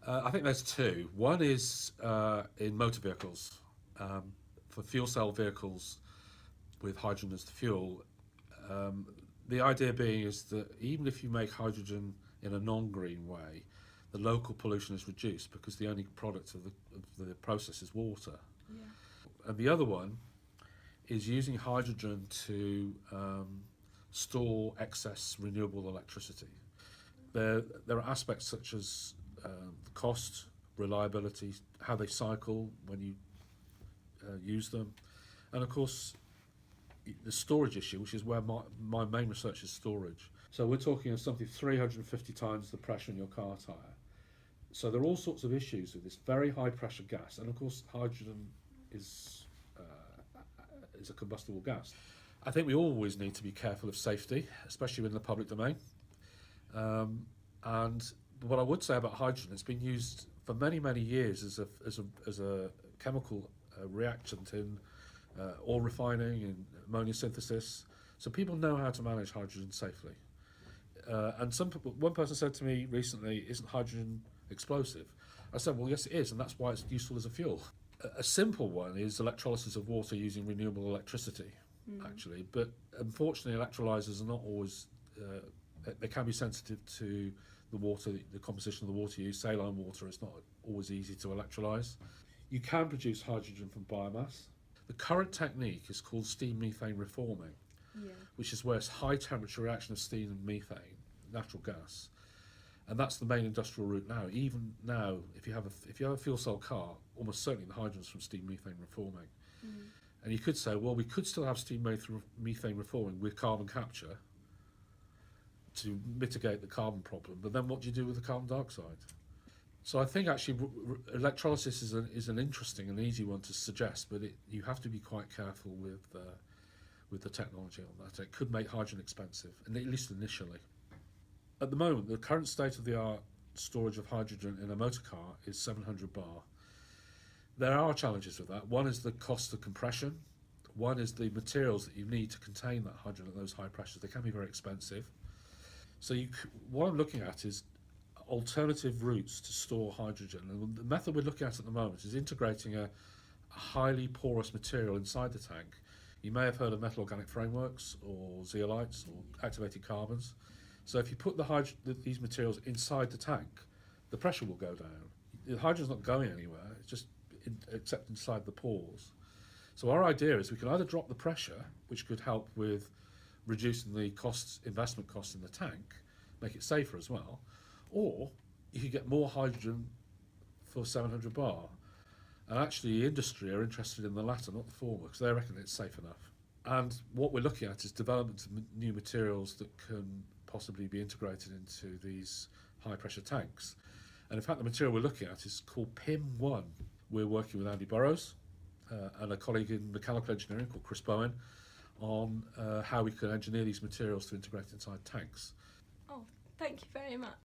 I think there's two. One is in motor vehicles. For fuel cell vehicles with hydrogen as the fuel, um, the idea being is that even if you make hydrogen in a non-green way, the local pollution is reduced because the only product of the process is water. Yeah. And the other one is using hydrogen to store excess renewable electricity. There are aspects such as the cost, reliability, how they cycle when you use them, and of course the storage issue, which is where my main research is storage. So we're talking of something 350 times the pressure in your car tyre. So there are all sorts of issues with this very high pressure gas, and of course hydrogen is is a combustible gas. I think we always need to be careful of safety, especially in the public domain. And what I would say about hydrogen, it's been used for many, many years as a chemical reactant in oil refining and ammonia synthesis. So people know how to manage hydrogen safely. And one person said to me recently, "Isn't hydrogen explosive?" I said, "Well, yes, it is, and that's why it's useful as a fuel." A simple one is electrolysis of water using renewable electricity, actually. But unfortunately, electrolyzers are not always. They can be sensitive to the water, the composition of the water used. Saline water is not always easy to electrolyse. You can produce hydrogen from biomass. The current technique is called steam methane reforming, which is where it's high temperature reaction of steam and methane, natural gas, and that's the main industrial route now. Even now, if you have a fuel cell car, almost certainly the hydrogen's from steam methane reforming. And you could say, well, we could still have steam methane reforming with carbon capture to mitigate the carbon problem, but then what do you do with the carbon dioxide? So I think actually electrolysis is an interesting and easy one to suggest, but you have to be quite careful with the technology on that. It could make hydrogen expensive, and at least initially. At the moment, the current state-of-the-art storage of hydrogen in a motor car is 700 bar. There are challenges with that. One is the cost of compression. One is the materials that you need to contain that hydrogen at those high pressures. They can be very expensive. So what I'm looking at is alternative routes to store hydrogen. And the method we're looking at the moment is integrating a highly porous material inside the tank. You may have heard of metal organic frameworks or zeolites or activated carbons. So if you put these materials inside the tank, the pressure will go down. The hydrogen's not going anywhere, it's just except inside the pores. So our idea is we can either drop the pressure, which could help with reducing the investment costs in the tank, make it safer as well, or you could get more hydrogen for 700 bar. And actually the industry are interested in the latter, not the former, because they reckon it's safe enough. And what we're looking at is development of new materials that can possibly be integrated into these high pressure tanks. And in fact the material we're looking at is called PIM1. We're working with Andy Burrows and a colleague in mechanical engineering called Chris Bowen on how we can engineer these materials to integrate inside tanks. Oh, thank you very much.